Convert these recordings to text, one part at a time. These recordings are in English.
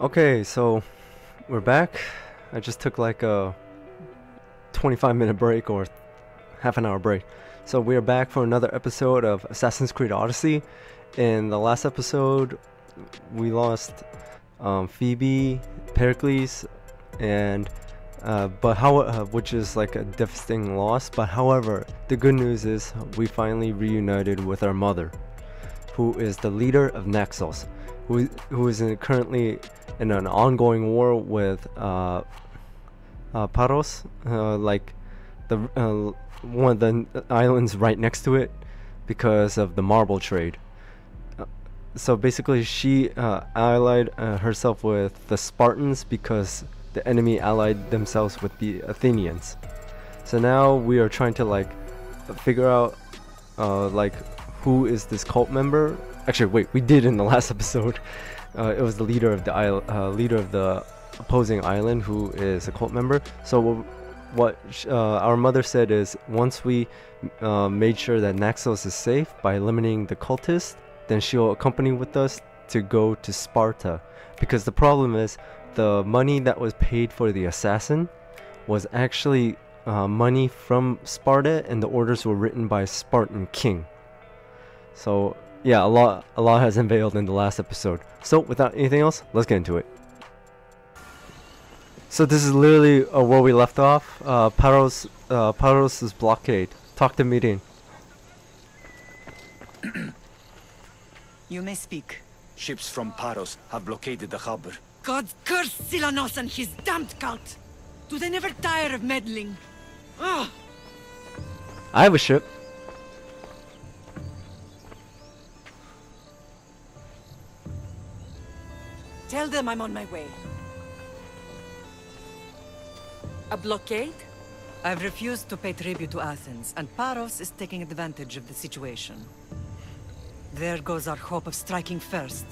Okay, so we're back. I just took like a 25-minute break or half an hour break. So we are back for another episode of Assassin's Creed Odyssey. In the last episode, we lost Phoebe, Pericles, and which is like a devastating loss. But however, the good news is we finally reunited with our mother, who is the leader of Naxos, who is currently in an ongoing war with Paros, like the one of the islands right next to it, because of the marble trade. So basically, she allied herself with the Spartans because the enemy allied themselves with the Athenians. So now we are trying to like figure out like who is this cult member. Actually, wait, we did in the last episode. It was the leader of the opposing island who is a cult member. So what our mother said is, once we made sure that Naxos is safe by eliminating the cultists, then she'll accompany with us to go to Sparta. Because the problem is, the money that was paid for the assassin was actually money from Sparta, and the orders were written by a Spartan king. So yeah, a lot has unveiled in the last episode. So without anything else, let's get into it. So this is literally where we left off. Paros's blockade. Talk to meeting. You may speak. Ships from Paros have blockaded the harbor. God curse Silanos and his damned cult! Do they never tire of meddling? Ugh! I have a ship. Tell them I'm on my way. A blockade? I've refused to pay tribute to Athens, and Paros is taking advantage of the situation. There goes our hope of striking first.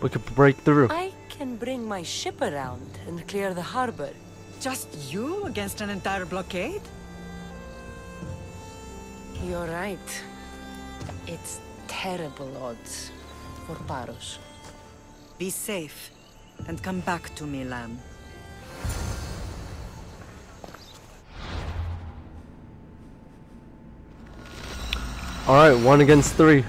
We could break through. I can bring my ship around and clear the harbor. Just you against an entire blockade? You're right. It's terrible odds for Paros. Be safe, and come back to me, lamb. Alright, 1 against 3.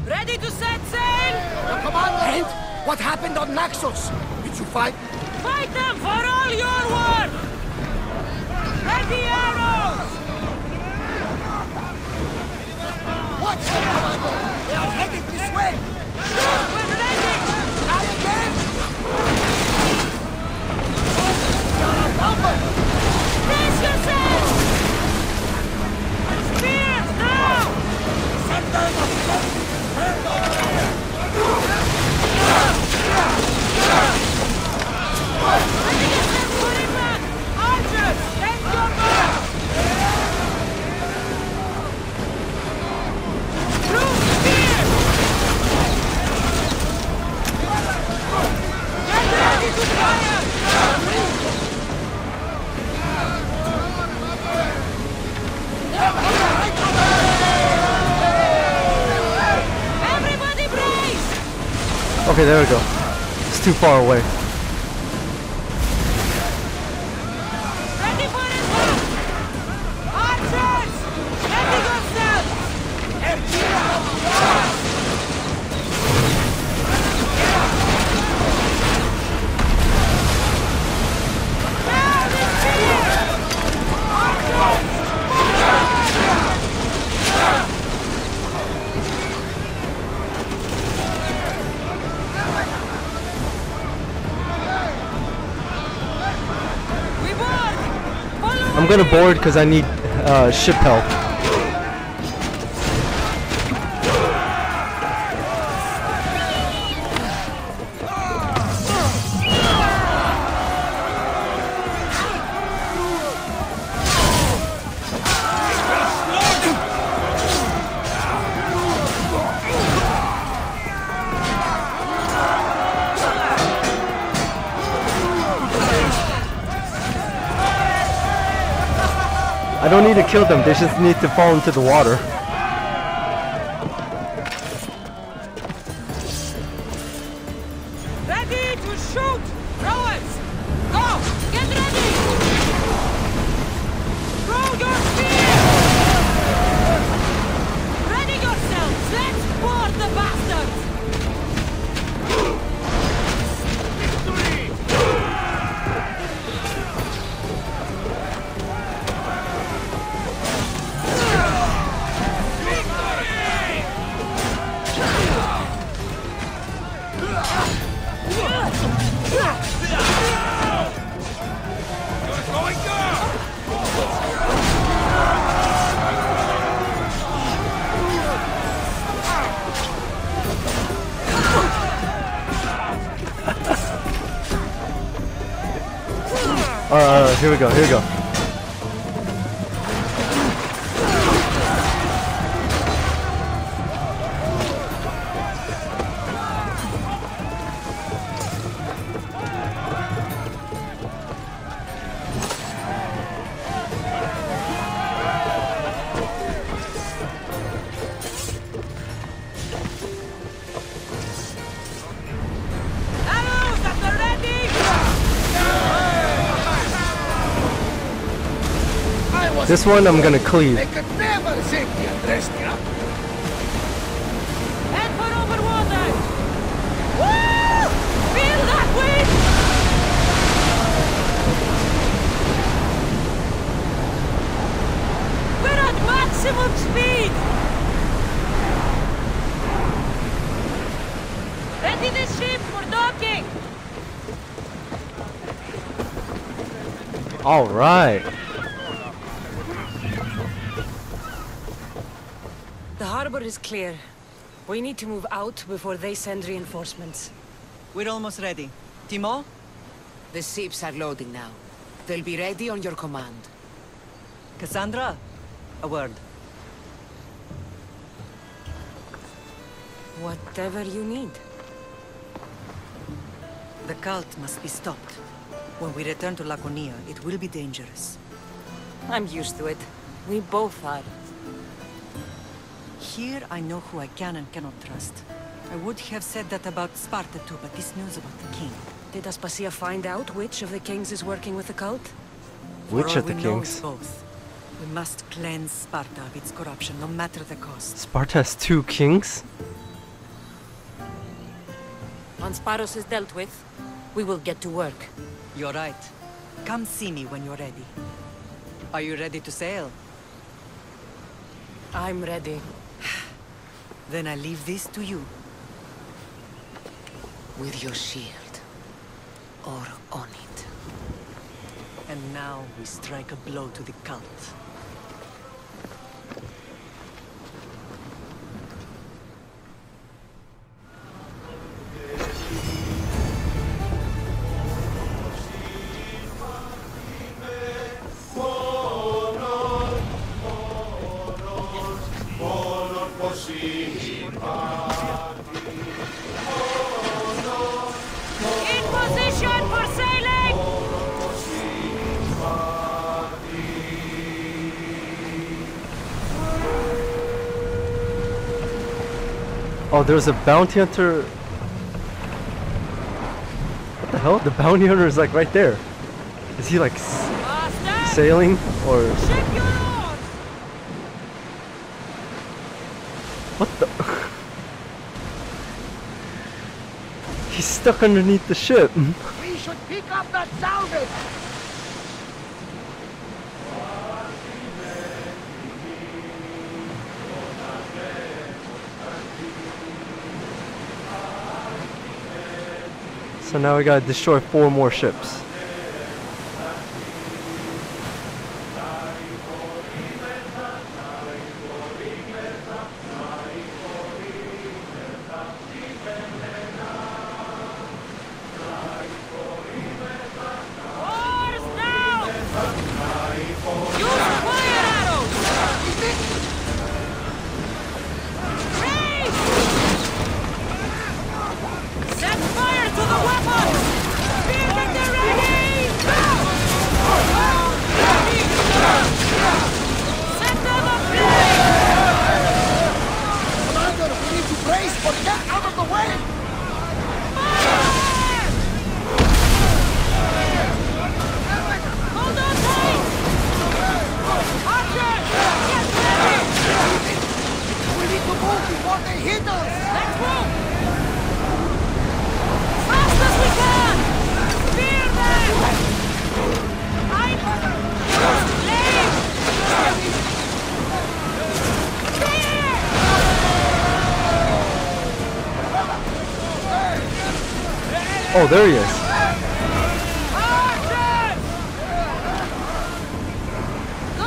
Ready to set sail! The commandant! What happened on Naxos? Did you fight? Fight them for all you're worth! Ready arrows! What's the commander? They are headed this way! We're ready! Try again! Brace yourselves! Spears now! Send them! Archers, take your mark! Through spears! Get ready to fire! Everybody brace! Okay, there we go. It's too far away. Ready for attack! Archers! Ready yourselves! Now the spears! We board! Follow I'm gonna board because I need ship help. don't need to kill them, they just need to fall into the water. Ready to shoot! Rowers! Go! Get ready! Throw your spears! Ready yourselves! Let's board the bastards! Here we go, here we go. Arrows at the ready! This one I'm gonna cleave. They could never sink the Andrestia. Head for over water! Woo! Feel that wind! We're at maximum speed! Ready the ship for docking! All right. The harbor is clear. We need to move out before they send reinforcements. We're almost ready. Timo? The ships are loading now. They'll be ready on your command. Cassandra? A word. Whatever you need. The cult must be stopped. When we return to Laconia, it will be dangerous. I'm used to it. We both are. Here I know who I can and cannot trust. I would have said that about Sparta too, but this news about the king. Did Aspasia find out which of the kings is working with the cult? Which For of all the we know, kings? it's both. We must cleanse Sparta of its corruption, no matter the cost. Sparta has 2 kings? Once Paros is dealt with, we will get to work. You're right. Come see me when you're ready. Are you ready to sail? I'm ready. Then I leave this to you. With your shield. Or on it. And now we strike a blow to the cult. In position for sailing! Oh, there's a bounty hunter. What the hell? The bounty hunter is like right there. Is he like Master! sailing or Ship your oars! what the? He's stuck underneath the ship. We should pick up that salvage. So now we gotta destroy 4 more ships. Oars now! Use fire arrows! Raise! Set fire to the weapons! Spear that they're ready! But get out of the way! Hold on tight! Archer! Get ready! We need to move before they hit us! Let's move! Fast as we can! Spear them! I'm... Lane! Spear! Oh, there he is. Archers! Go!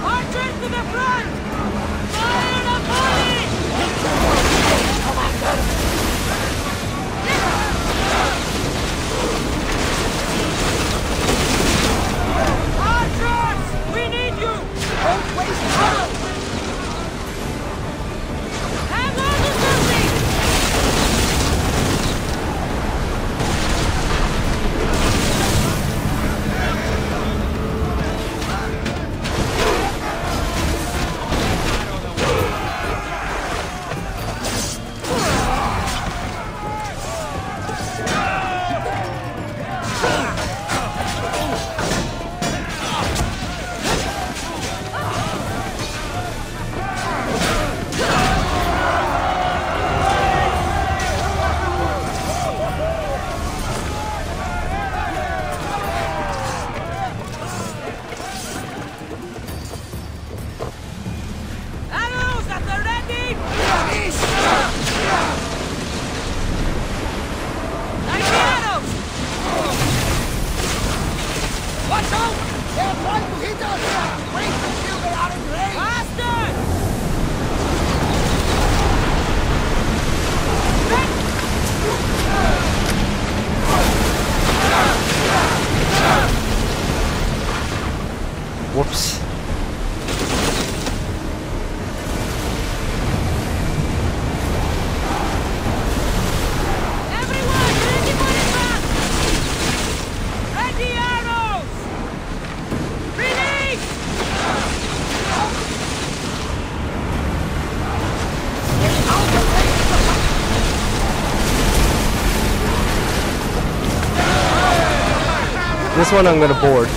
Archers to the front! Fire the volley! Archers! We need you! Don't waste time! Hang on to something! Arrows at the ready! Like the arrows! Watch out! They're trying to hit us! Wait until they are in range! Faster! Whoops. Everyone, ready for advance! Ready arrows! Release! This one I'm gonna board.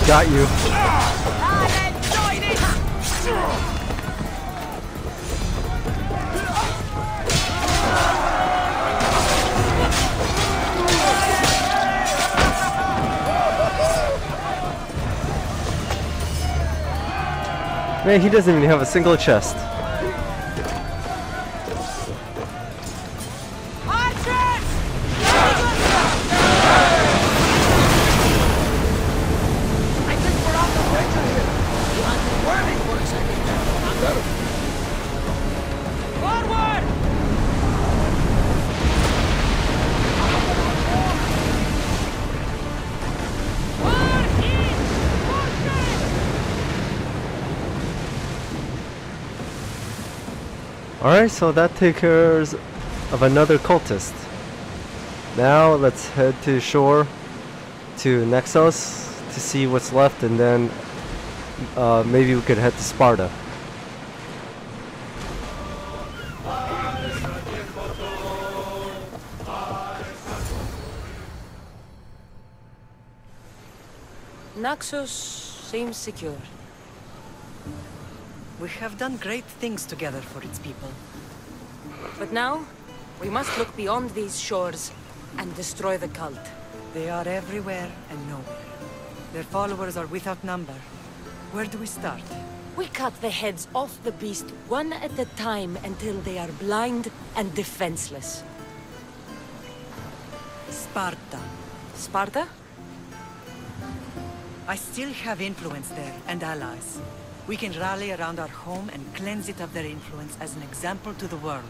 Got you. Man, he doesn't even have a single chest. Archers! I think we're out of danger here! I'm burning for a second! Forward! Forward in! Alright, so that takes care of another cultist. Now let's head to shore to Nexus to see what's left, and then maybe we could head to Sparta. Naxos Seems secure. We have done great things together for its people. But now, we must look beyond these shores and destroy the cult. They are everywhere and nowhere. Their followers are without number. Where do we start? We cut the heads off the beast one at a time until they are blind and defenseless. Sparta. Sparta? I still have influence there, and allies. We can rally around our home and cleanse it of their influence as an example to the world.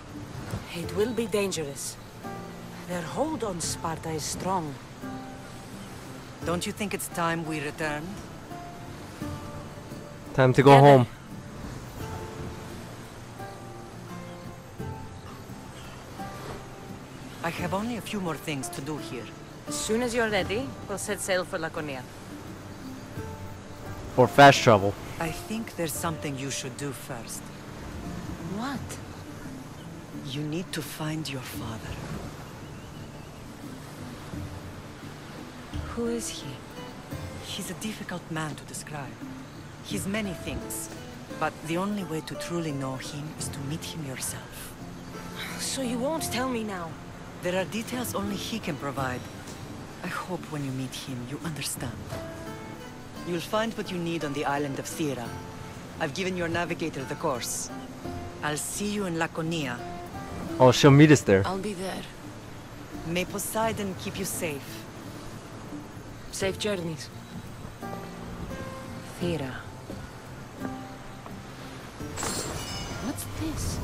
It will be dangerous. Their hold on Sparta is strong. Don't you think it's time we returned? Time to go home. I have only a few more things to do here. As soon as you're ready, we'll set sail for Laconia. Or fast travel. I think there's something you should do first. What? You need to find your father. Who is he? He's a difficult man to describe. He's many things, but the only way to truly know him is to meet him yourself. So you won't tell me now? There are details only he can provide. I hope when you meet him, you understand. You'll find what you need on the island of Thera. I've given your navigator the course. I'll see you in Laconia. Oh, she'll meet us there. I'll be there. May Poseidon keep you safe. Safe journeys. Thera. What's this?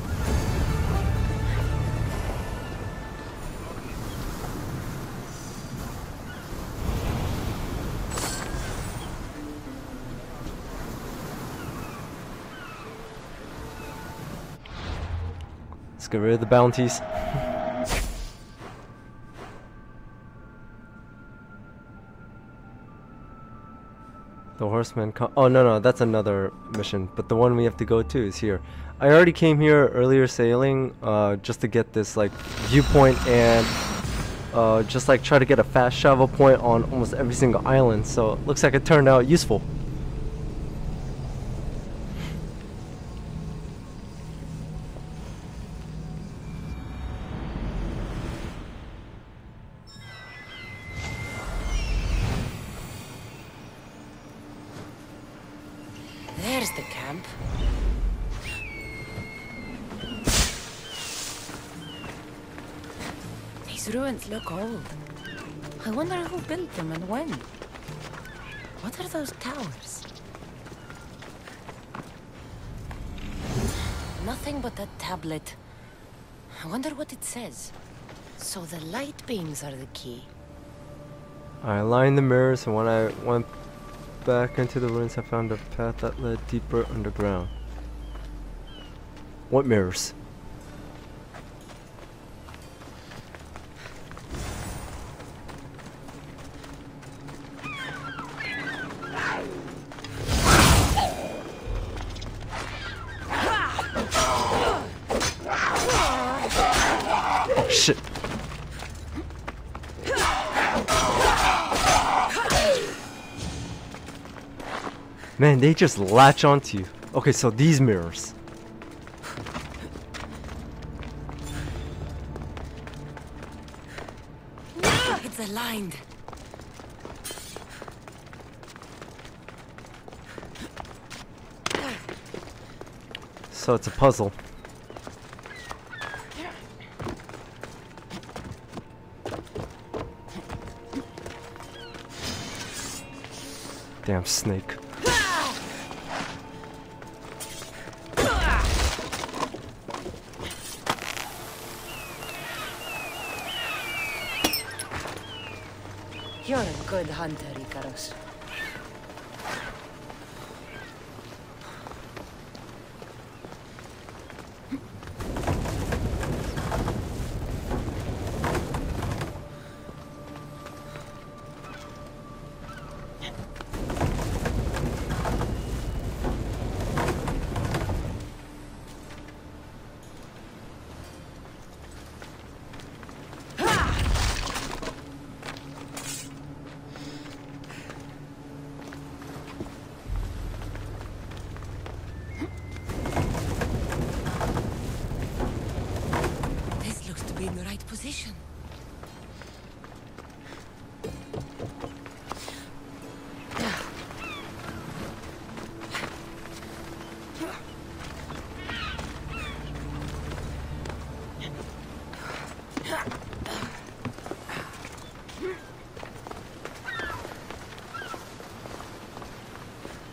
Let's get rid of the bounties. The horseman oh no, that's another mission, but the one we have to go to is here. I already came here earlier sailing just to get this like viewpoint and just like try to get a fast travel point on almost every single island, so it looks like it turned out useful. There's the camp. These ruins look old. I wonder who built them and when. What are those towers? Nothing but a tablet. I wonder what it says. So the light beams are the key. I aligned the mirrors, and when I went back into the ruins, I found a path that led deeper underground. What mirrors? Oh shit. Man, they just latch onto you. Okay, so these mirrors. It's aligned. So it's a puzzle. Damn snake. You're a good hunter, Icarus.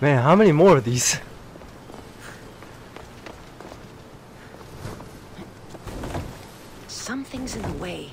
Man, how many more of these? Something's in the way.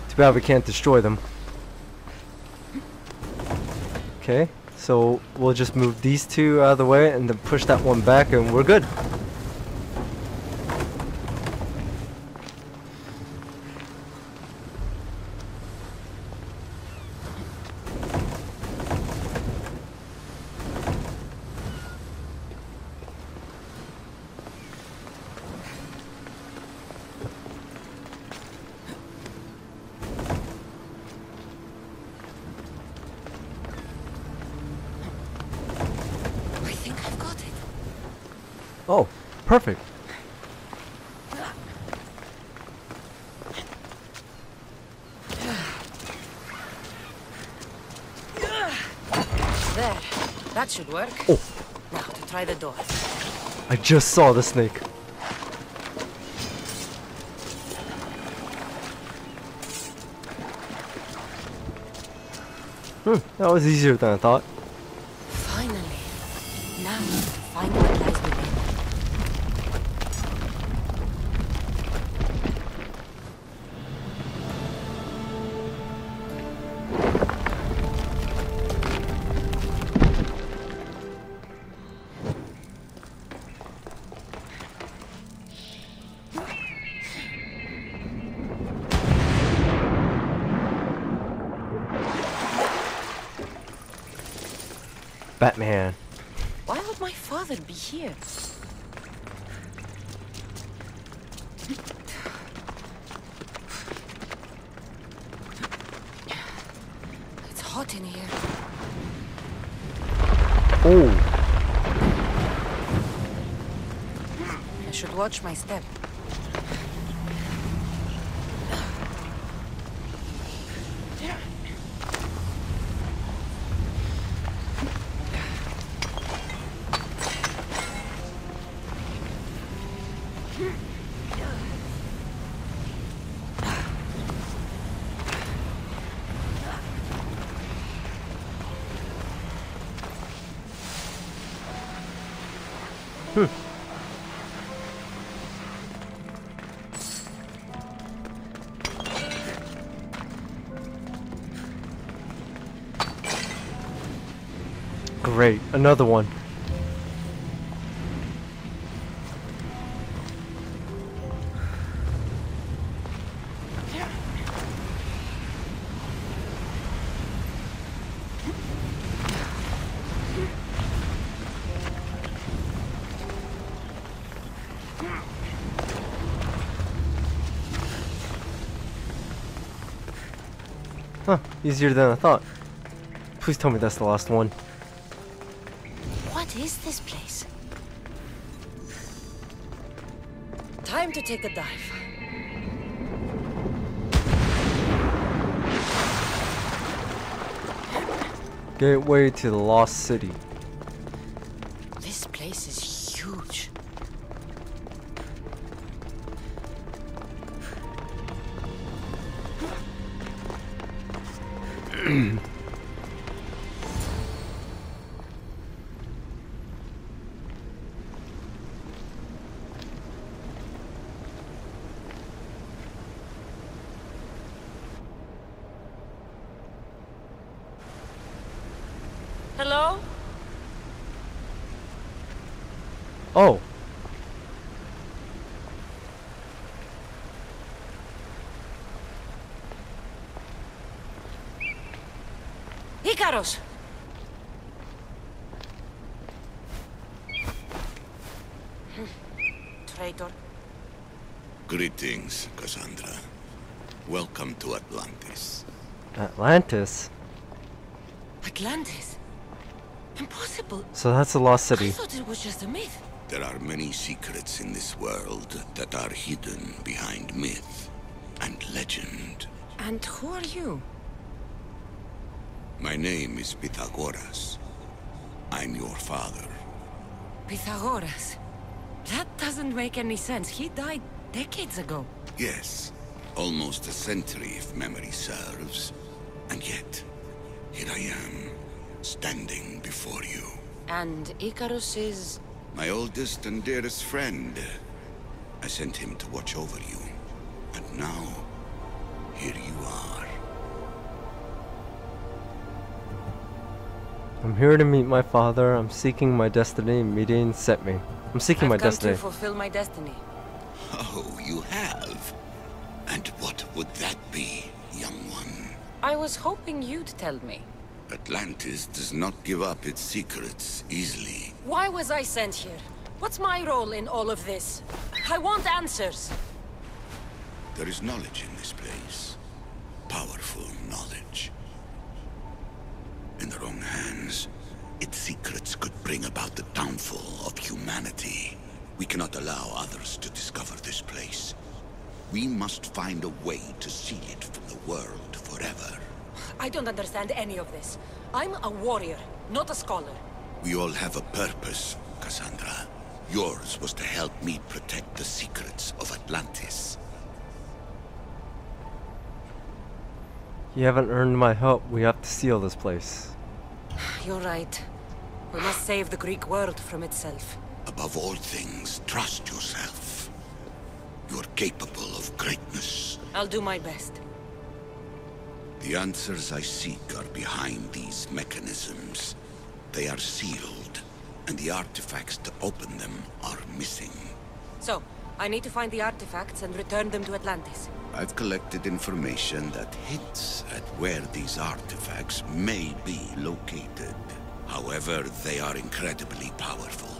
Too bad we can't destroy them. Okay, so we'll just move these two out of the way and then push that one back and we're good. Oh, perfect. There. That should work. Oh, Now to try the door. I just saw the snake. That was easier than I thought. Finally. Now to find what lies within. Batman. Why would my father be here? It's hot in here. Oh, I should watch my step. great. Another one. Huh, easier than I thought. Please tell me that's the last one. What is this place? Time to take a dive. Gateway to the Lost City. This place is huge. Hello? Oh. Icaros! Traitor. Greetings, Cassandra. Welcome to Atlantis. Atlantis? Atlantis? Impossible. So that's the lost I city. thought it was just a myth. There are many secrets in this world that are hidden behind myth and legend. And who are you? My name is Pythagoras. I'm your father. Pythagoras. That doesn't make any sense. He died decades ago. Yes, almost a century if memory serves. And yet, here I am, standing before you. And Icarus is... My oldest and dearest friend. I sent him to watch over you. And now, here you are. I'm here to meet my father. I'm seeking my destiny. Meeting set me. I'm seeking my I've come destiny. to fulfill my destiny. Oh, you have? And what would that be, young one? I was hoping you'd tell me. Atlantis does not give up its secrets easily. Why was I sent here? What's my role in all of this? I want answers. There is knowledge in this place. Powerful knowledge. In the wrong hands, its secrets could bring about the downfall of humanity. We cannot allow others to discover this place. We must find a way to seal it from the world forever. I don't understand any of this. I'm a warrior, not a scholar. We all have a purpose, Cassandra. Yours was to help me protect the secrets of Atlantis. You haven't earned my help. We have to seal this place. You're right. We must save the Greek world from itself. Above all things, trust yourself. You're capable of greatness. I'll do my best. The answers I seek are behind these mechanisms. They are sealed, and the artifacts to open them are missing. So, I need to find the artifacts and return them to Atlantis. I've collected information that hints at where these artifacts may be located. However, they are incredibly powerful.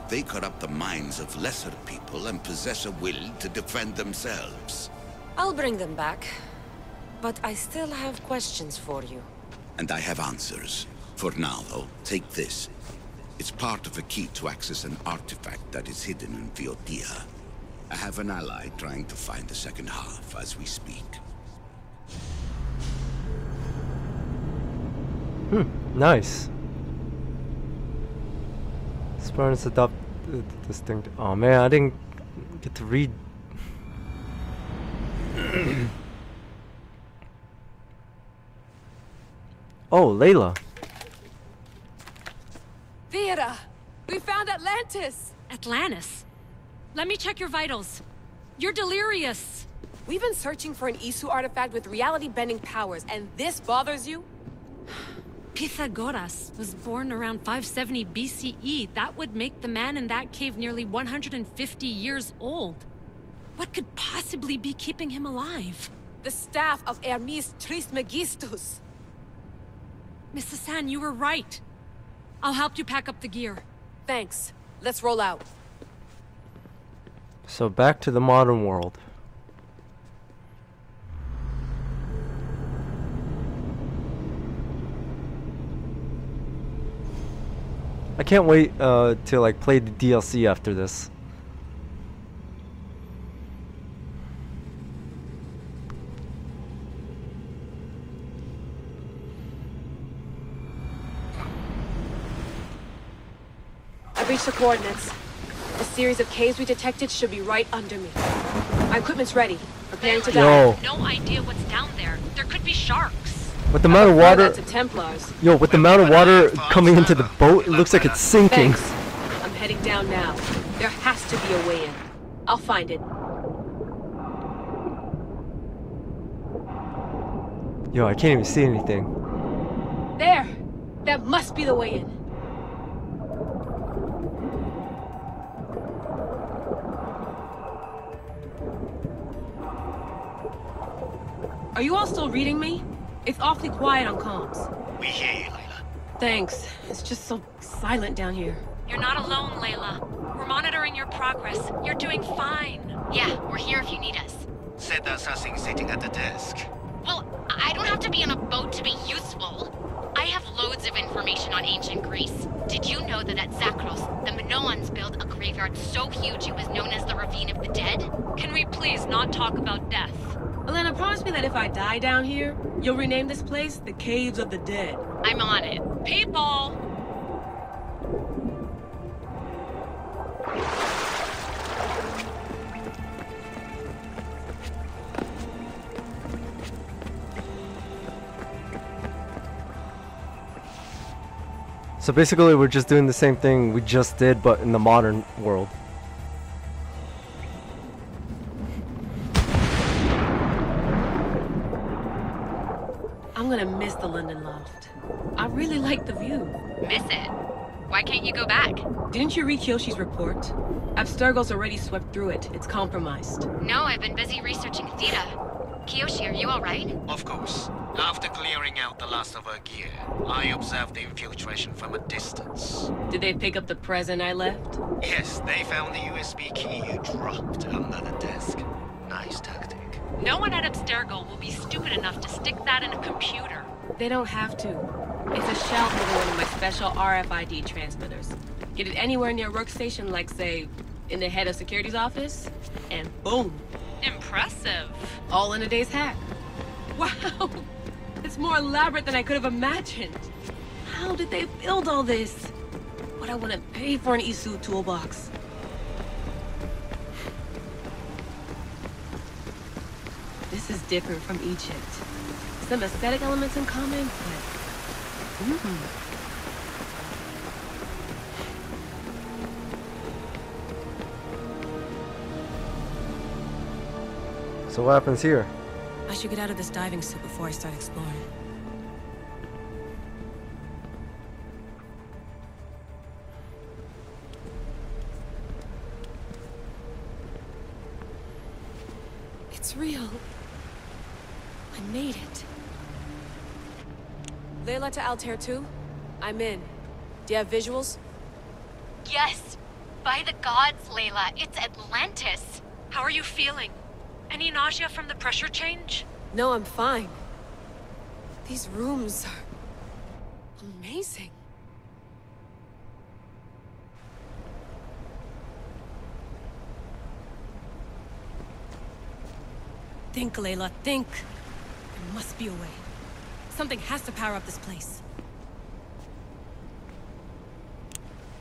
They corrupt the minds of lesser people and possess a will to defend themselves. I'll bring them back. But I still have questions for you. And I have answers. For now, though, take this. It's part of a key to access an artifact that is hidden in Viotia. I have an ally trying to find the second half as we speak. Nice. Spartans adopted distinct. Oh man, I didn't get to read. Oh, Layla. Theata! We found Atlantis! Atlantis? Let me check your vitals. You're delirious. We've been searching for an Isu artifact with reality-bending powers, and this bothers you? Pythagoras was born around 570 BCE. That would make the man in that cave nearly 150 years old. What could possibly be keeping him alive? The staff of Hermes Trismegistus. Mrs. San, you were right. I'll help you pack up the gear. Thanks. Let's roll out. So back to the modern world. I can't wait to like play the DLC after this. I've reached the coordinates. The series of caves we detected should be right under me. My equipment's ready. Preparing to dive. No idea what's down there. There could be sharks. With the amount of water, To Templars. yo, with the amount of water coming into the boat, it looks like it's sinking. Thanks. I'm heading down now. There has to be a way in. I'll find it. Yo, I can't even see anything. There! That must be the way in. Are you all still reading me? It's awfully quiet on comms. We hear you, Layla. Thanks. It's just so silent down here. You're not alone, Layla. We're monitoring your progress. You're doing fine. Yeah, we're here if you need us. Said the assassin sitting at the desk. Well, I don't have to be in a ancient Greece. Did you know that at Zakros, the Minoans built a graveyard so huge it was known as the Ravine of the Dead? Can we please not talk about death? Elena, promise me that if I die down here, you'll rename this place the Caves of the Dead. I'm on it. People! So basically we're just doing the same thing we just did, but in the modern world. I'm gonna miss the London loft. I really like the view. Miss it? Why can't you go back? Didn't you read Kyoshi's report? Abstergo's already swept through it. It's compromised. No, I've been busy researching Theta. Kiyoshi, are you alright? Of course. After clearing out the last of her gear, I observed the infiltration from a distance. Did they pick up the present I left? Yes, they found the USB key you dropped under the desk. Nice tactic. No one at Abstergo will be stupid enough to stick that in a computer. They don't have to. It's a shell for one of my special RFID transmitters. Get it anywhere near a workstation, like, say, in the head of security's office, and boom. Impressive. All in a day's hack. Wow! It's more elaborate than I could have imagined. How did they build all this? What I want to pay for an Isu toolbox. This is different from Egypt. Some aesthetic elements in common, but... So what happens here? I should get out of this diving suit before I start exploring. It's real. I made it. Layla to Altair 2? I'm in. Do you have visuals? Yes! By the gods, Layla, it's Atlantis! How are you feeling? Any nausea from the pressure change? No, I'm fine. These rooms are... amazing. Think, Layla, think. There must be a way. Something has to power up this place.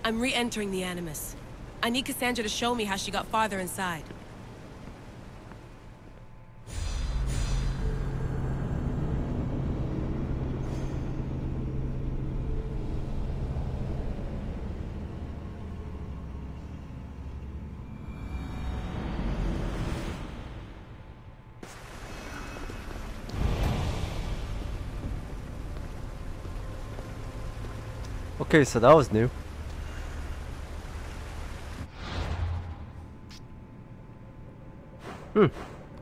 I'm re-entering the Animus. I need Cassandra to show me how she got farther inside. Okay, so that was new.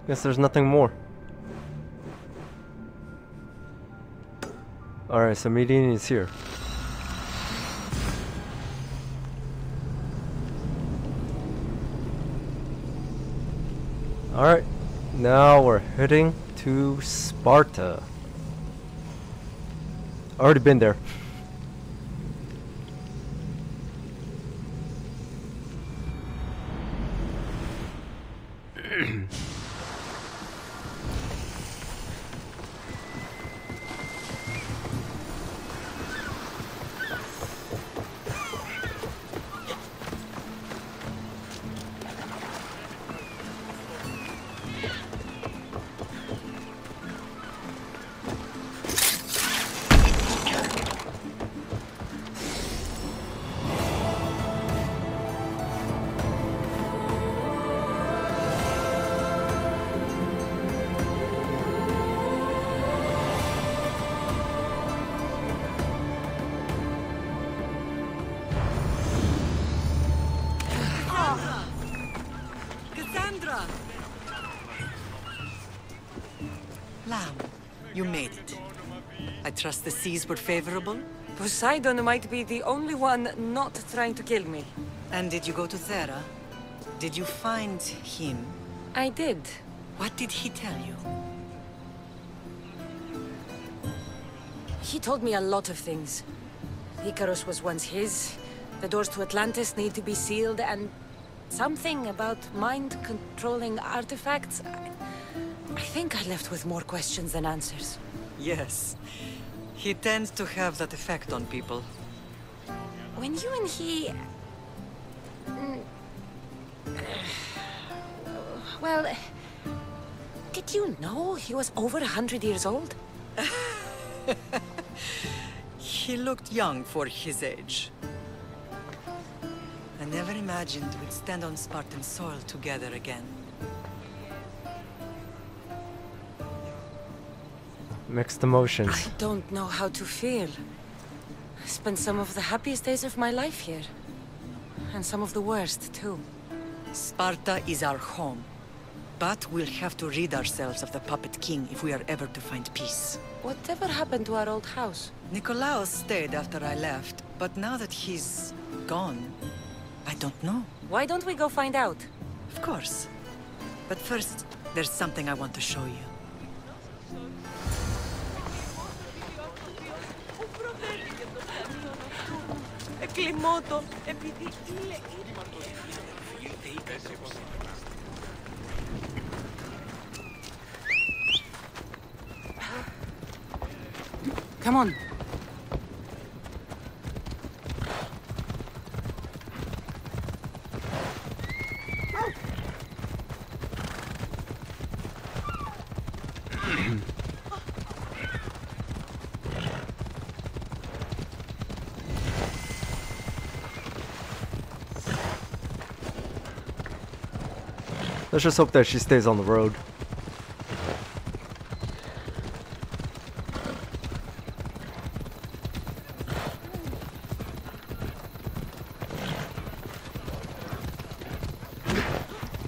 Guess there's nothing more. Alright, so meeting is here. Alright, now we're heading to Sparta. Already been there. Lamb, you made it. I trust the seas were favorable? Poseidon might be the only one not trying to kill me. And did you go to Thera? Did you find him? I did. What did he tell you? He told me a lot of things. Icarus was once his. The doors to Atlantis need to be sealed, and something about mind-controlling artifacts. I think I left with more questions than answers. Yes. He tends to have that effect on people. When you and he... Well... Did you know he was over 100 years old? He looked young for his age. I never imagined we'd stand on Spartan soil together again. Mixed emotions. I don't know how to feel. I spent some of the happiest days of my life here. And some of the worst, too. Sparta is our home. But we'll have to rid ourselves of the Puppet King if we are ever to find peace. Whatever happened to our old house? Nikolaos stayed after I left, but now that he's gone, I don't know. Why don't we go find out? Of course. But first, there's something I want to show you. Come on. Let's just hope that she stays on the road.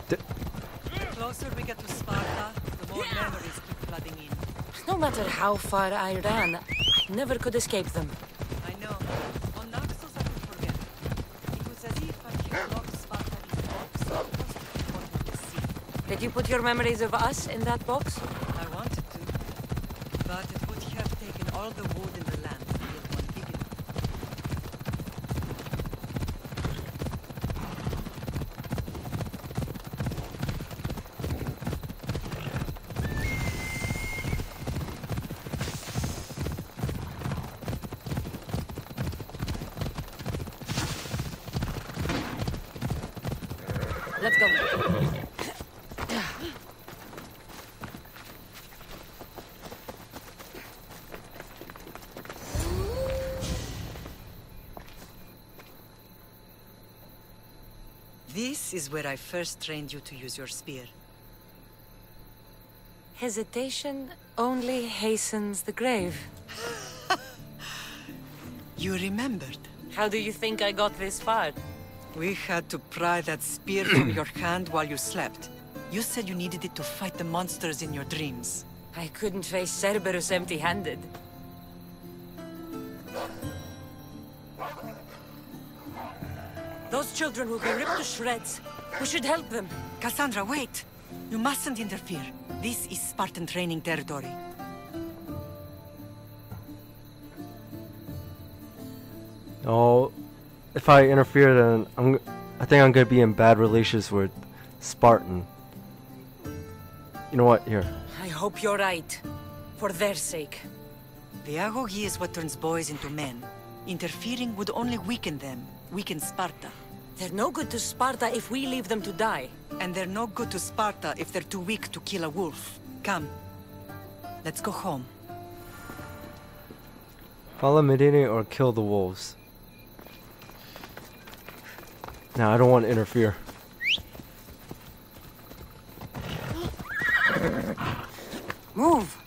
The closer we get to Sparta, the more memories keep flooding in. No matter how far I ran, I never could escape them. I know. On Naxos I could forget. It was as if I had locked Sparta in a box and was the sea. Did you put your memories of us in that box? I wanted to, but it would have taken all the wood in the land to get one big enough. Let's go. This is where I first trained you to use your spear. Hesitation only hastens the grave. You remembered. How do you think I got this far? We had to pry that spear from your hand while you slept. You said you needed it to fight the monsters in your dreams. I couldn't face Cerberus empty-handed. Those children will be ripped to shreds. We should help them. Cassandra, wait! You mustn't interfere. This is Spartan training territory. Oh, if I interfere, then I think I'm gonna be in bad relations with Spartan. You know what? Here. I hope you're right. For their sake. The Agogi is what turns boys into men. Interfering would only weaken them, weaken Sparta. They're no good to Sparta if we leave them to die. And they're no good to Sparta if they're too weak to kill a wolf. Come. Let's go home. Follow Medina or kill the wolves. No, I don't want to interfere. Move!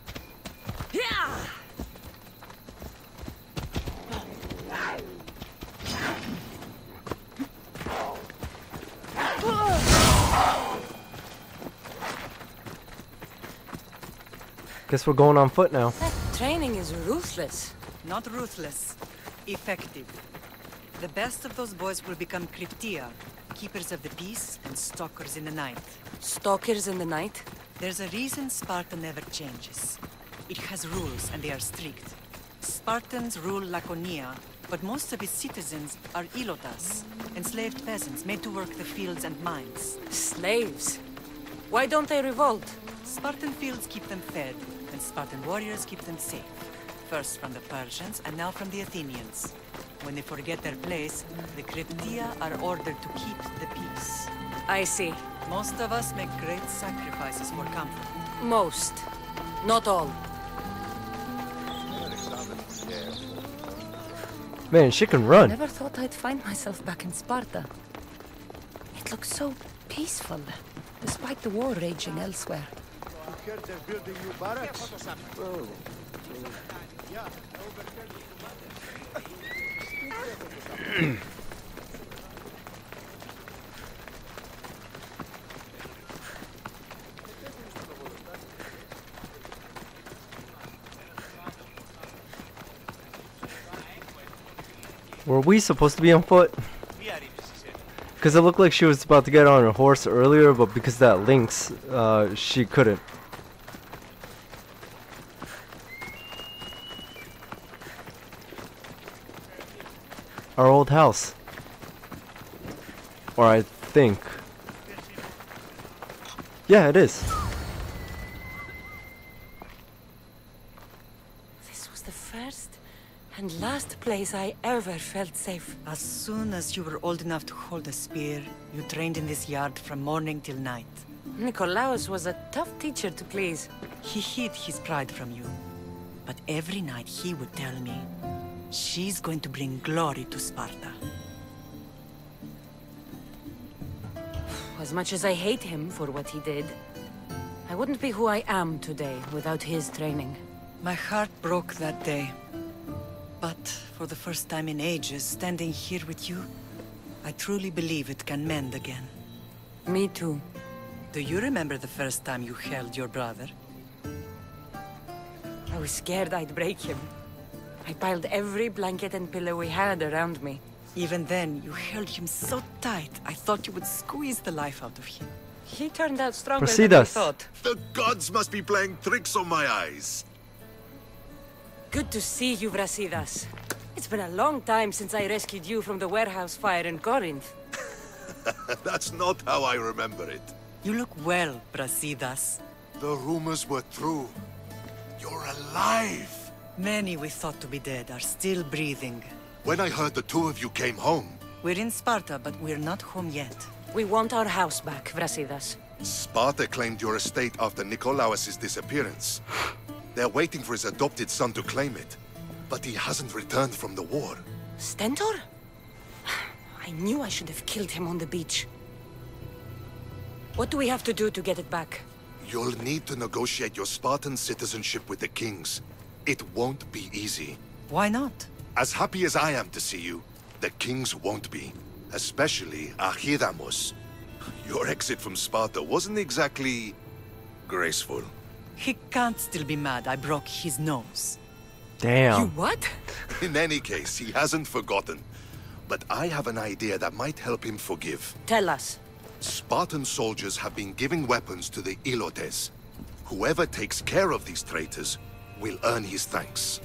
Guess we're going on foot now. That training is ruthless. Not ruthless. Effective. The best of those boys will become Cryptia, keepers of the peace and stalkers in the night. Stalkers in the night? There's a reason Sparta never changes. It has rules and they are strict. Spartans rule Laconia, but most of its citizens are ilotas, enslaved peasants made to work the fields and mines. Slaves? Why don't they revolt? Spartan fields keep them fed, and Spartan warriors keep them safe. First from the Persians, and now from the Athenians. When they forget their place, the Kryptia are ordered to keep the peace. I see. Most of us make great sacrifices for comfort. Most. Not all. Man, she can run. Never thought I'd find myself back in Sparta. It looks so peaceful, despite the war raging elsewhere. You heard they're building new barracks? Oh. Were we supposed to be on foot? Because it looked like she was about to get on her horse earlier, but because that links, she couldn't. Our old house. Or I think. Yeah, it is. This was the first and last place I ever felt safe. As soon as you were old enough to hold a spear, you trained in this yard from morning till night. Nikolaos was a tough teacher to please. He hid his pride from you. But every night he would tell me, she's going to bring glory to Sparta. As much as I hate him for what he did, I wouldn't be who I am today without his training. My heart broke that day. But for the first time in ages, standing here with you, I truly believe it can mend again. Me too. Do you remember the first time you held your brother? I was scared I'd break him. I piled every blanket and pillow we had around me. Even then, you held him so tight, I thought you would squeeze the life out of him. He turned out stronger Proceed than I us. thought. The gods must be playing tricks on my eyes. Good to see you, Brasidas. It's been a long time since I rescued you from the warehouse fire in Corinth. That's not how I remember it. You look well, Brasidas. The rumors were true. You're alive! Many we thought to be dead are still breathing. When I heard the two of you came home... We're in Sparta, but we're not home yet. We want our house back, Brasidas. Sparta claimed your estate after Nikolaos' disappearance. They're waiting for his adopted son to claim it. But he hasn't returned from the war. Stentor? I knew I should have killed him on the beach. What do we have to do to get it back? You'll need to negotiate your Spartan citizenship with the kings. It won't be easy. Why not? As happy as I am to see you, the kings won't be. Especially Archidamos. Your exit from Sparta wasn't exactly... graceful. He can't still be mad I broke his nose. Damn. You what? In any case, he hasn't forgotten. But I have an idea that might help him forgive. Tell us. Spartan soldiers have been giving weapons to the Ilotes. Whoever takes care of these traitors will earn his thanks.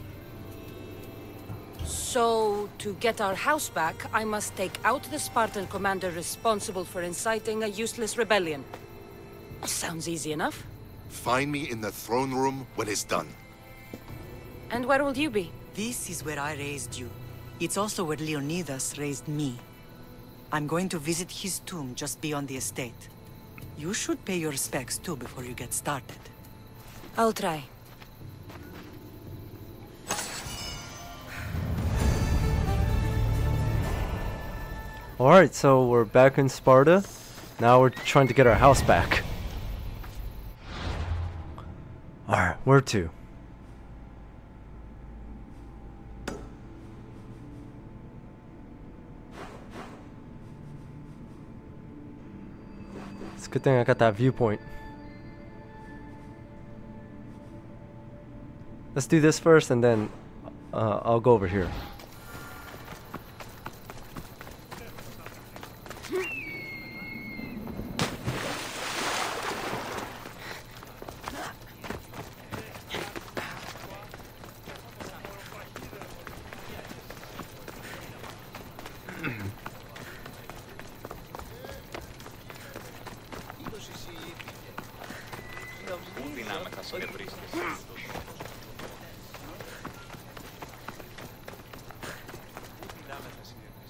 So, to get our house back, I must take out the Spartan commander responsible for inciting a useless rebellion. Sounds easy enough. Find me in the throne room when it's done. And where will you be? This is where I raised you. It's also where Leonidas raised me. I'm going to visit his tomb just beyond the estate. You should pay your respects too before you get started. I'll try. Alright, so we're back in Sparta. Now we're trying to get our house back. Alright, where to? It's a good thing I got that viewpoint. Let's do this first and then I'll go over here.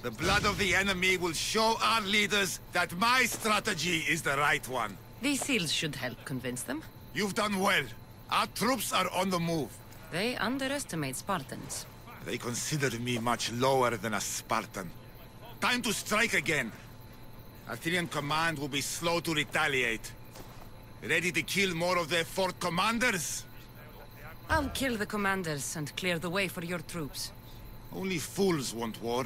The blood of the enemy will show our leaders that my strategy is the right one. These seals should help convince them. You've done well. Our troops are on the move. They underestimate Spartans. They consider me much lower than a Spartan. Time to strike again. Athenian command will be slow to retaliate. Ready to kill more of their fort commanders? I'll kill the commanders and clear the way for your troops. Only fools want war.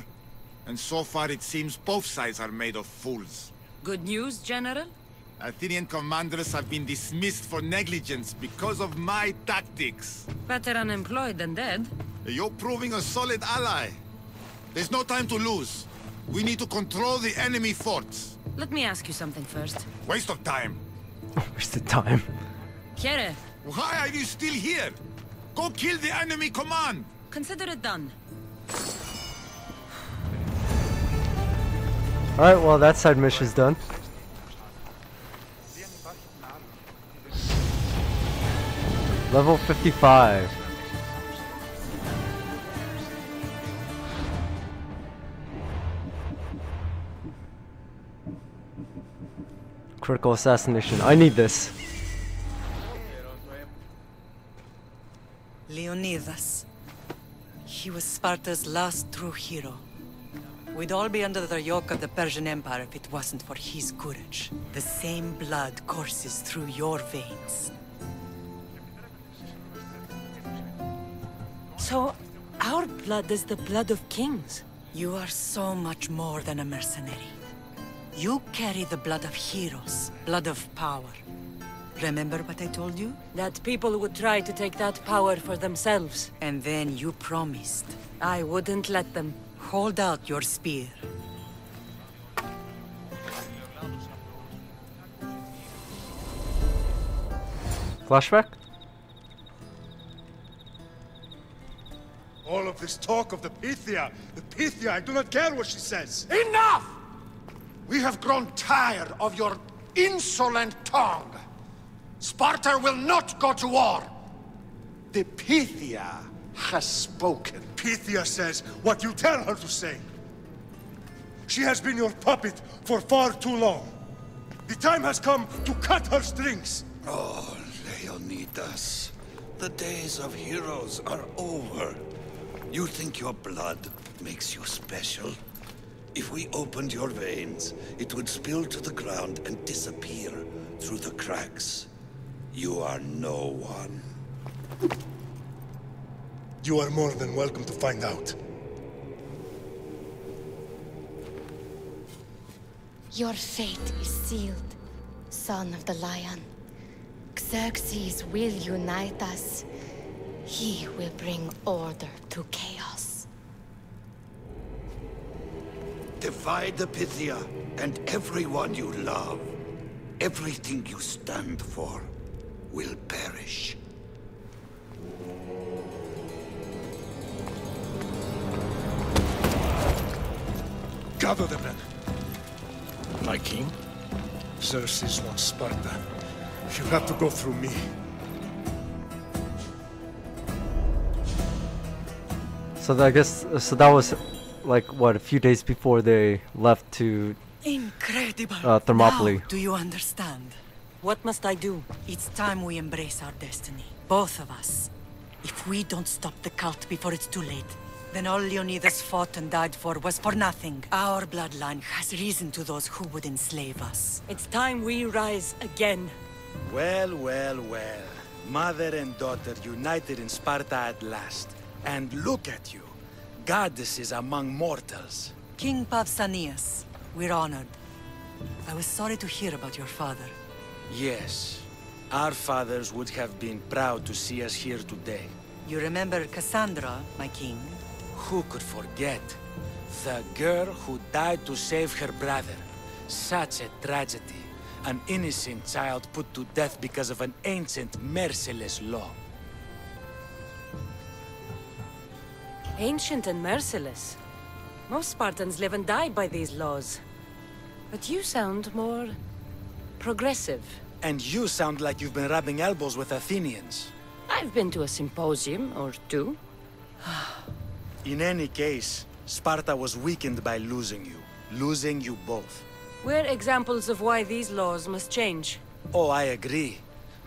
And so far it seems both sides are made of fools. Good news, General? Athenian commanders have been dismissed for negligence because of my tactics. Better unemployed than dead. You're proving a solid ally. There's no time to lose. We need to control the enemy forts. Let me ask you something first. Waste of time. Waste of time. Here. Why are you still here? Go kill the enemy command. Consider it done. Alright, well that side mission's done. Level 55. Critical assassination. I need this. Leonidas. He was Sparta's last true hero. We'd all be under the yoke of the Persian Empire if it wasn't for his courage. The same blood courses through your veins. So, our blood is the blood of kings. You are so much more than a mercenary. You carry the blood of heroes, blood of power. Remember what I told you? That people would try to take that power for themselves. And then you promised. I wouldn't let them. Hold out your spear. Flashback? All of this talk of the Pythia, I do not care what she says. Enough! We have grown tired of your insolent tongue. Sparta will not go to war. The Pythia has spoken. Pythia says what you tell her to say. She has been your puppet for far too long. The time has come to cut her strings. Oh, Leonidas. The days of heroes are over. You think your blood makes you special? If we opened your veins, it would spill to the ground and disappear through the cracks. You are no one. You are more than welcome to find out. Your fate is sealed, son of the lion. Xerxes will unite us. He will bring order to chaos. Divide the Pythia and everyone you love. Everything you stand for will perish. Gather the men. My king? Xerxes wants Sparta. She'll have to go through me. So I guess that was like what, a few days before they left to Incredible. Thermopylae. Now, do you understand? What must I do? It's time we embrace our destiny. Both of us. If we don't stop the cult before it's too late, then all Leonidas fought and died for was for nothing. Our bloodline has risen to those who would enslave us. It's time we rise again. Well, well, well. Mother and daughter united in Sparta at last. And look at you. Goddesses among mortals. King Pausanias, we're honored. I was sorry to hear about your father. Yes. Our fathers would have been proud to see us here today. You remember Cassandra, my king? Who could forget? The girl who died to save her brother. Such a tragedy. An innocent child put to death because of an ancient, merciless law. Ancient and merciless. Most Spartans live and die by these laws. But you sound more... progressive. And you sound like you've been rubbing elbows with Athenians. I've been to a symposium or two. In any case, Sparta was weakened by losing you. Losing you both. We're examples of why these laws must change. Oh, I agree.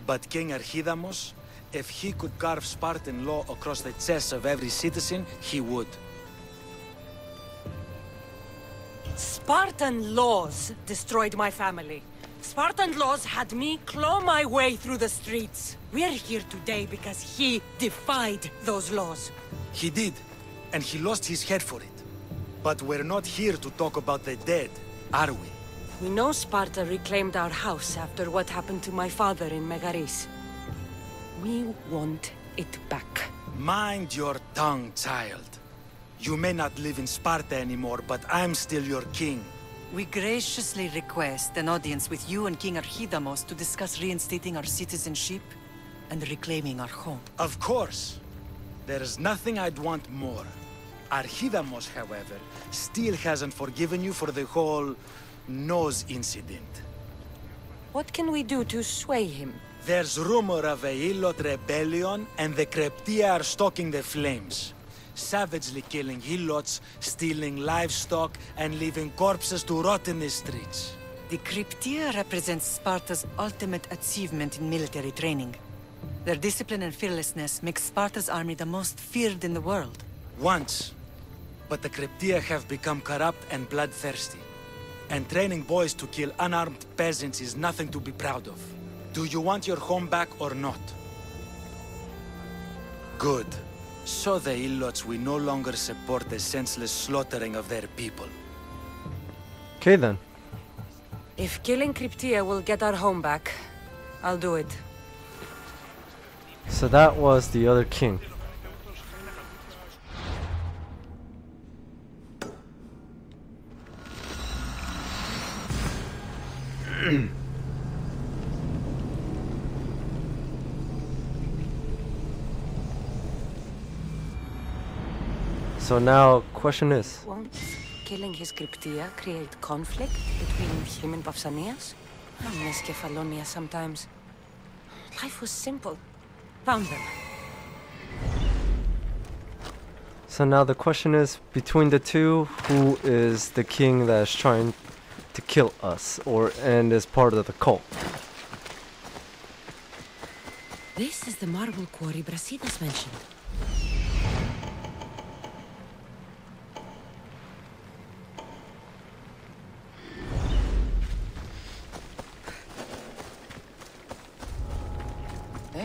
But King Archidamos, if he could carve Spartan law across the chests of every citizen, he would. Spartan laws destroyed my family. Spartan laws had me claw my way through the streets. We're here today because he defied those laws. He did, and he lost his head for it. But we're not here to talk about the dead, are we? We know Sparta reclaimed our house after what happened to my father in Megaris. We want it back. Mind your tongue, child. You may not live in Sparta anymore, but I'm still your king. We graciously request an audience with you and King Archidamos to discuss reinstating our citizenship and reclaiming our home. Of course. There's nothing I'd want more. Archidamos, however, still hasn't forgiven you for the whole nose incident. What can we do to sway him? There's rumor of a Hilot rebellion, and the Kryptia are stalking the flames. Savagely killing Hilots, stealing livestock, and leaving corpses to rot in the streets. The Kryptia represents Sparta's ultimate achievement in military training. Their discipline and fearlessness makes Sparta's army the most feared in the world. Once. But the Kryptia have become corrupt and bloodthirsty. And training boys to kill unarmed peasants is nothing to be proud of. Do you want your home back or not? Good. So the Ilots will no longer support the senseless slaughtering of their people. Okay then. If killing Kryptia will get our home back, I'll do it. So that was the other king. So now, question is... Won't killing his Kryptia create conflict between him and Pausanias? I miss Kefalonia sometimes. Life was simple. Found them. So now the question is, between the two, who is the king that's trying to kill us, and is part of the cult? This is the marble quarry Brasidas mentioned.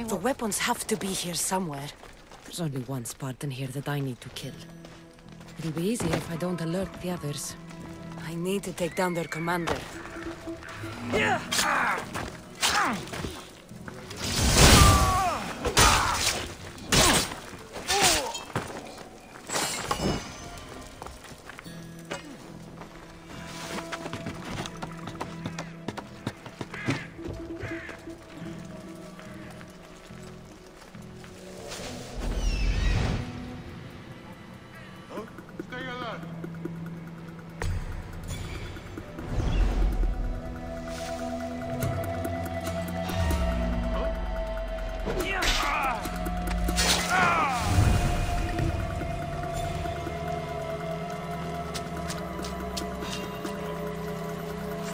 The weapons have to be here somewhere. There's only one Spartan here that I need to kill. It'll be easier if I don't alert the others. I need to take down their commander.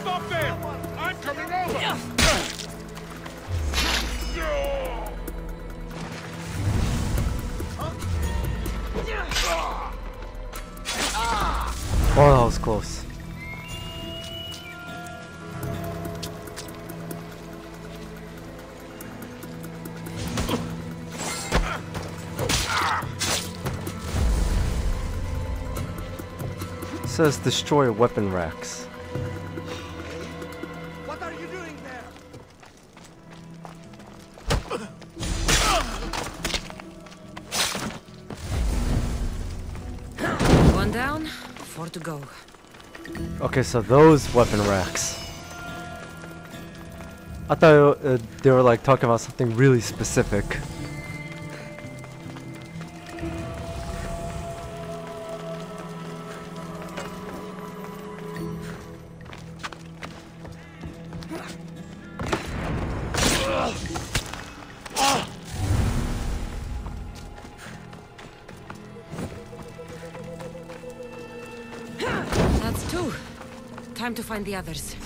Stop there! I'm coming over! Oh, that was close. It says destroy weapon racks. What are you doing there? One down, 4 to go. Okay, so those weapon racks. I thought they were like talking about something really specific. Time to find the others.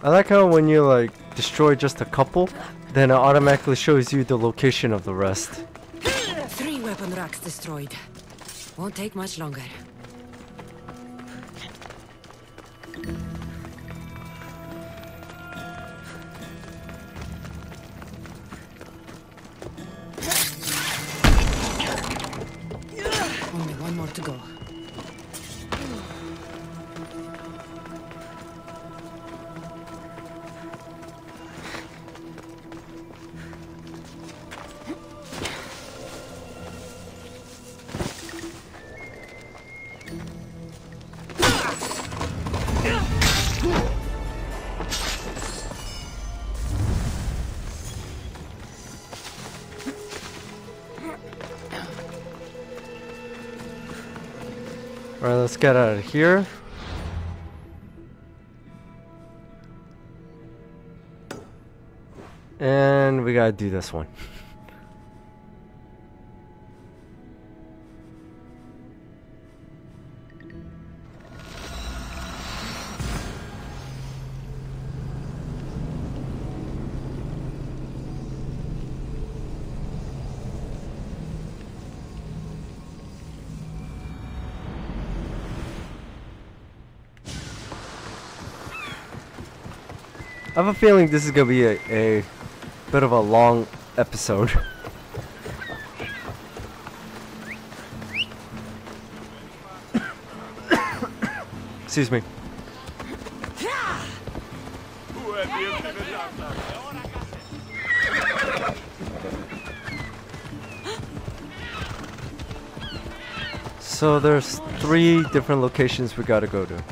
I like how when you like destroy just a couple, then it automatically shows you the location of the rest. 3 weapon racks destroyed. Won't take much longer. Only one more to go. Alright, let's get out of here. And we gotta do this one. I have a feeling this is gonna be a bit of a long episode. Excuse me. So there's 3 different locations we gotta go to.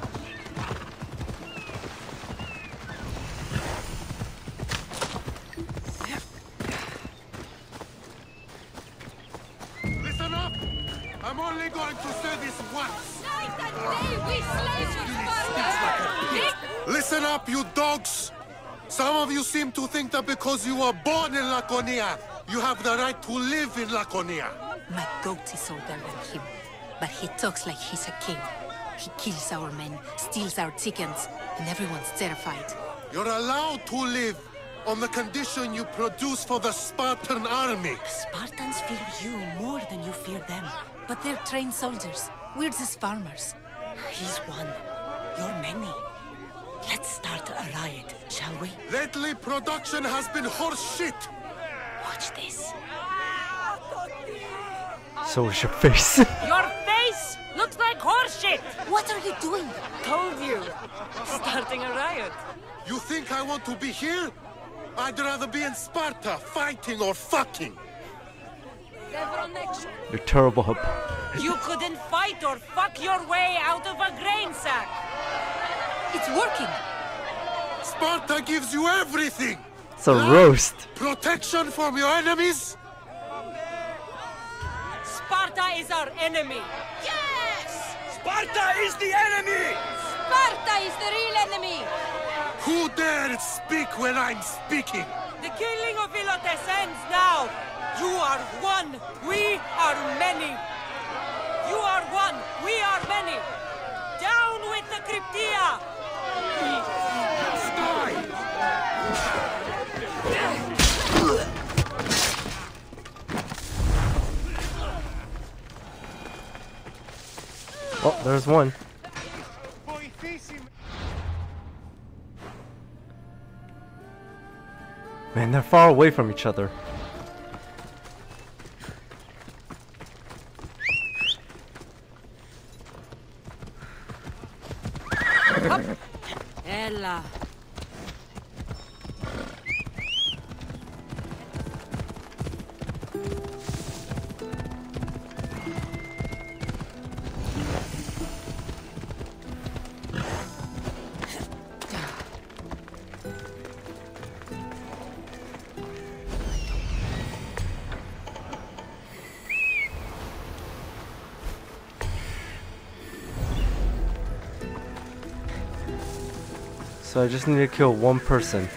Listen up, you dogs! Some of you seem to think that because you were born in Laconia, you have the right to live in Laconia. My goat is older than him, but he talks like he's a king. He kills our men, steals our chickens, and everyone's terrified. You're allowed to live on the condition you produce for the Spartan army. Spartans fear you more than you fear them. But they're trained soldiers. We're just farmers. He's one. You're many. Let's start a riot, shall we? Lately, production has been horse shit. Watch this. So is your face. Your face looks like horseshit! What are you doing? Told you. Starting a riot. You think I want to be here? I'd rather be in Sparta, fighting or fucking. You're terrible. You couldn't fight or fuck your way out of a grain sack! It's working! Sparta gives you everything! It's a roast. Protection from your enemies? Sparta is our enemy! Yes! Sparta is the enemy! Sparta is the real enemy! Who dared speak when I'm speaking? The killing of Ilotes ends now! You are one, we are many! You are one, we are many! Down with the Cryptia! Oh, there's one. Man, they're far away from each other. Ella. So I just need to kill one person.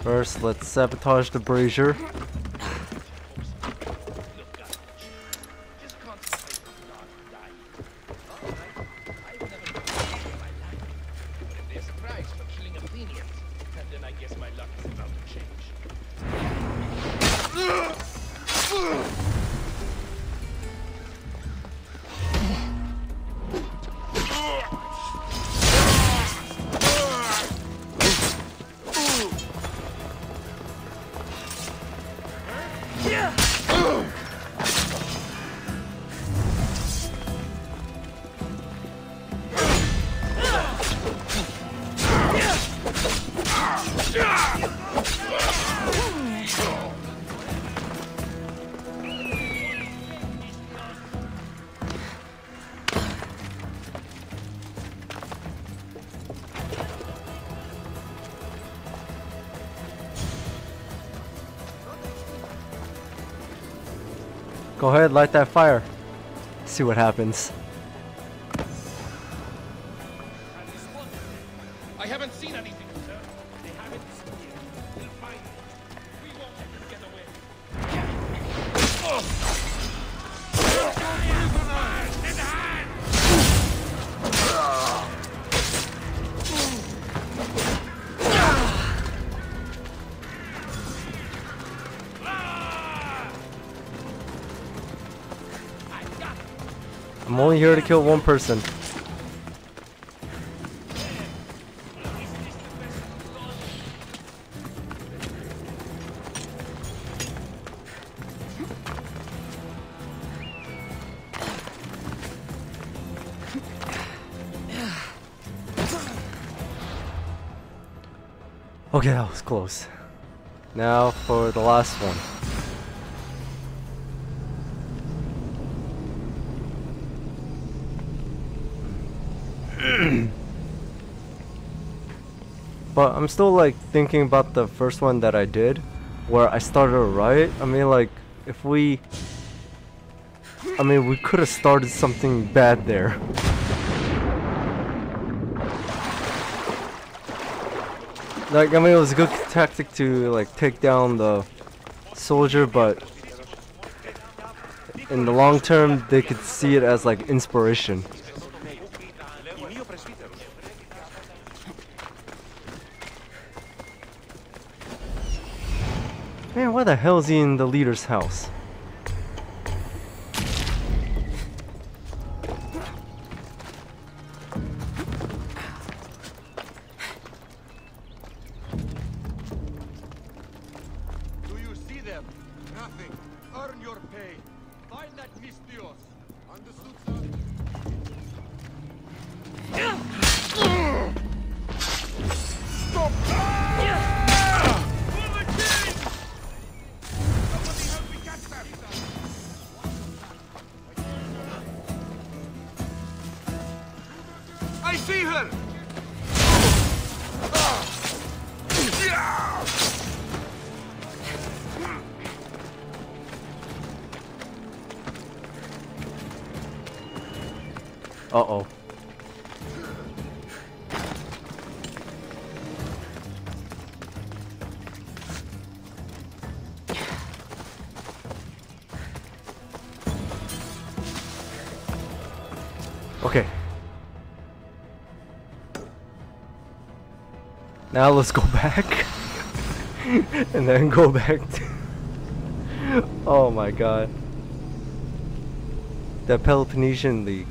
First, let's sabotage the brazier. Go ahead, light that fire. See what happens. I haven't seen anything, sir. They haven't disappeared. We'll find it. We won't let them get away. In hand! I'm only here to kill one person. Okay, that was close. Now for the last one. But I'm still like thinking about the first one that I did, where I started a riot. I mean, like, if we could have started something bad there. Like, I mean, it was a good tactic to like take down the soldier, but in the long term, they could see it as like inspiration. Man, why the hell is he in the leader's house? Do you see them? Nothing. Earn your pay. Find that Mistios. Understood, sir? Stop! I see her! Uh-oh. Okay. Now let's go back. And then go back to oh my god. The Peloponnesian League.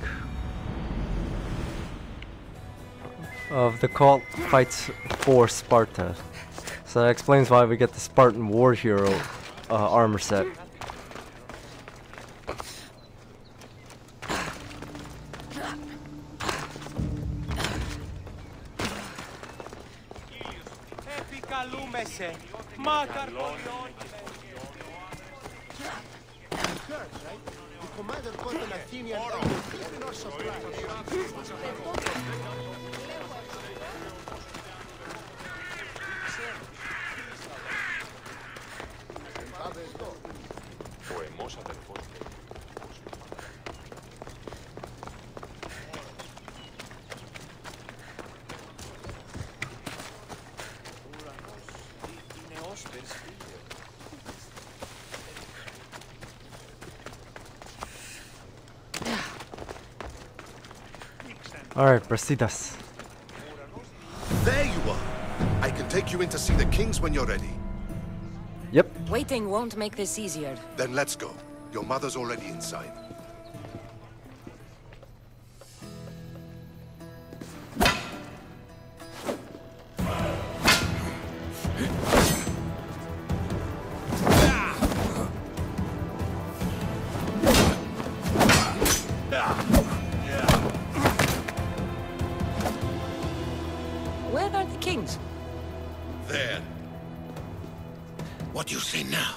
Of the cult fights for Sparta. So that explains why we get the Spartan war hero armor set. Alright, Brasidas. There you are. I can take you in to see the kings when you're ready. Yep. Waiting won't make this easier. Then let's go. Your mother's already inside. Where are the kings? There. What do you say now?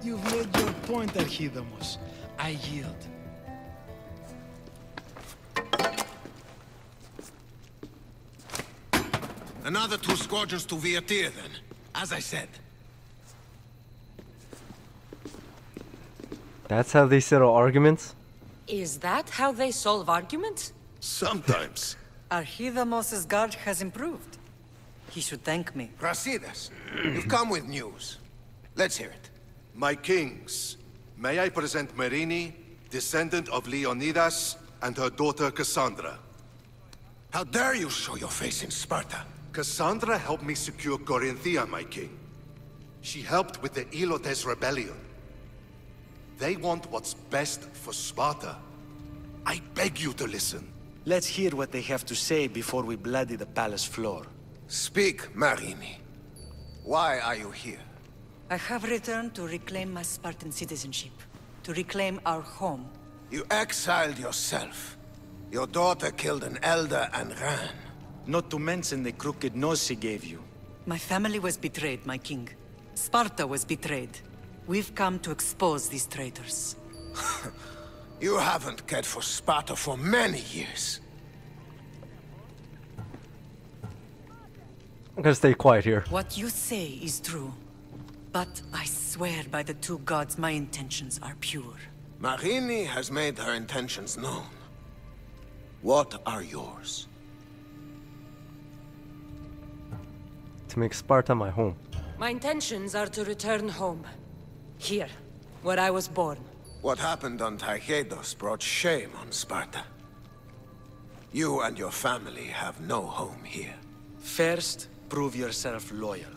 You've made your point, Archidamos. I yield. Another 2 squadrons to Viatir, then. As I said. That's how they settle arguments? Is that how they solve arguments? Sometimes. Archidamos' guard has improved. He should thank me. Brasidas, you've come with news. Let's hear it. My kings, may I present Marini, descendant of Leonidas, and her daughter Cassandra. How dare you show your face in Sparta? Cassandra helped me secure Corinthia, my king. She helped with the Ilotes rebellion. They want what's best for Sparta. I beg you to listen. Let's hear what they have to say before we bloody the palace floor. Speak, Marini. Why are you here? I have returned to reclaim my Spartan citizenship. To reclaim our home. You exiled yourself. Your daughter killed an elder and ran. Not to mention the crooked nose she gave you. My family was betrayed, my king. Sparta was betrayed. We've come to expose these traitors. You haven't cared for Sparta for many years. I'm gonna stay quiet here. What you say is true. But I swear by the 2 gods my intentions are pure. Marini has made her intentions known. What are yours? To make Sparta my home. My intentions are to return home. Here, where I was born. What happened on Taygetos brought shame on Sparta. You and your family have no home here. First, prove yourself loyal.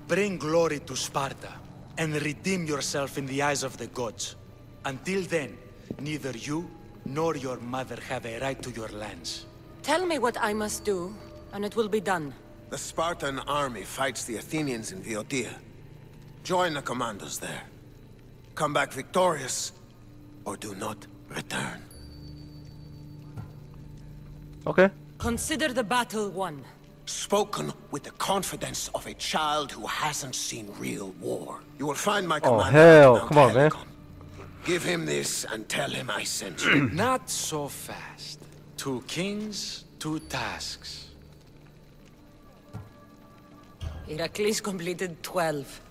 Bring glory to Sparta, and redeem yourself in the eyes of the gods. Until then, neither you nor your mother have a right to your lands. Tell me what I must do, and it will be done. The Spartan army fights the Athenians in Viotia. Join the commandos there. Come back victorious, or do not return. Okay. Consider the battle won. Spoken with the confidence of a child who hasn't seen real war. You will find my commander. Oh hell, at Mount come on, man. Helicon. Give him this and tell him I sent you. Not so fast. 2 kings, 2 tasks. Heracles completed 12.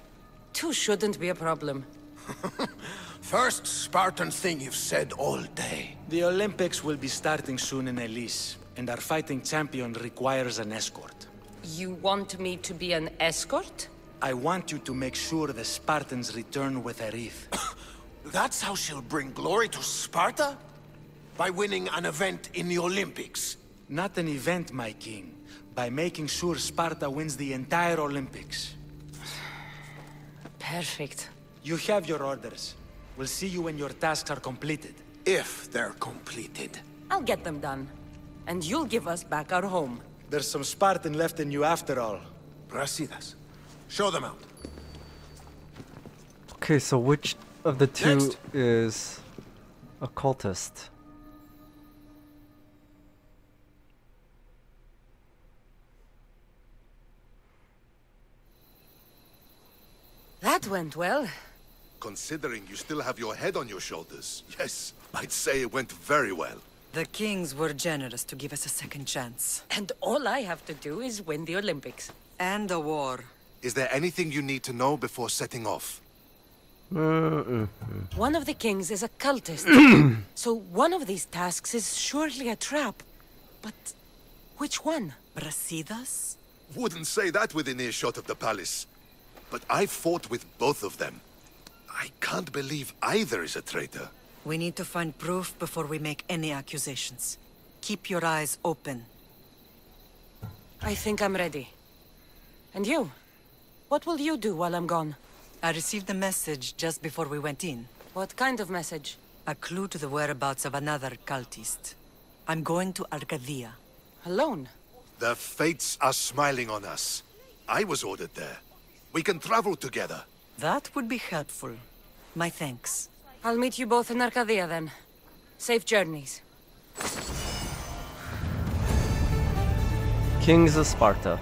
2 shouldn't be a problem. First Spartan thing you've said all day. The Olympics will be starting soon in Elise, and our fighting champion requires an escort. You want me to be an escort? I want you to make sure the Spartans return with a wreath. That's how she'll bring glory to Sparta? By winning an event in the Olympics? Not an event, my king. By making sure Sparta wins the entire Olympics. Perfect. You have your orders. We'll see you when your tasks are completed. If they're completed. I'll get them done. And you'll give us back our home. There's some Spartan left in you after all. Brasidas, show them out. Okay, so which of the 2 Next. is a cultist? That went well. Considering you still have your head on your shoulders, yes, I'd say it went very well. The kings were generous to give us a second chance. And all I have to do is win the Olympics. And a war. Is there anything you need to know before setting off? One of the kings is a cultist. So one of these tasks is surely a trap. But which one? Brasidas? Wouldn't say that within earshot of the palace. But I fought with both of them. I can't believe either is a traitor. We need to find proof before we make any accusations. Keep your eyes open. I think I'm ready. And you? What will you do while I'm gone? I received a message just before we went in. What kind of message? A clue to the whereabouts of another cultist. I'm going to Arcadia. Alone? The fates are smiling on us. I was ordered there. We can travel together. That would be helpful. My thanks. I'll meet you both in Arcadia then. Safe journeys. Kings of Sparta.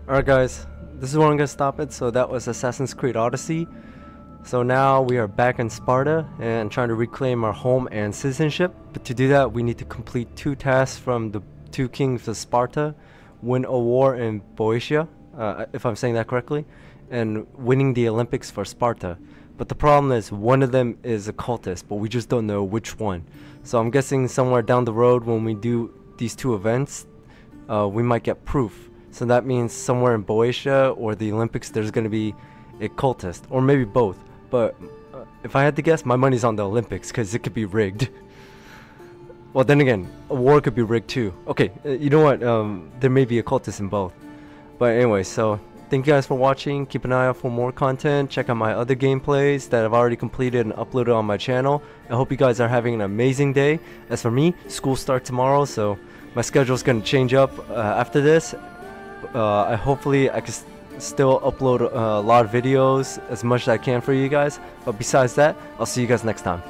Alright guys, this is where I'm gonna stop it. So that was Assassin's Creed Odyssey. So now we are back in Sparta and trying to reclaim our home and citizenship. But to do that, we need to complete 2 tasks from the 2 kings of Sparta, win a war in Boeotia, if I'm saying that correctly, and winning the Olympics for Sparta. But the problem is one of them is a cultist, but we just don't know which one. So I'm guessing somewhere down the road when we do these 2 events, we might get proof. So that means somewhere in Boeotia or the Olympics there's going to be a cultist, or maybe both. But if I had to guess, my money's on the Olympics because it could be rigged. Well, then again, a war could be rigged too. Okay, you know what? There may be a cultist in both. But anyway, so thank you guys for watching. Keep an eye out for more content. Check out my other gameplays that I've already completed and uploaded on my channel. I hope you guys are having an amazing day. As for me, school starts tomorrow, so my schedule's going to change up after this. Hopefully I can still upload a lot of videos as much as I can for you guys. But besides that, I'll see you guys next time.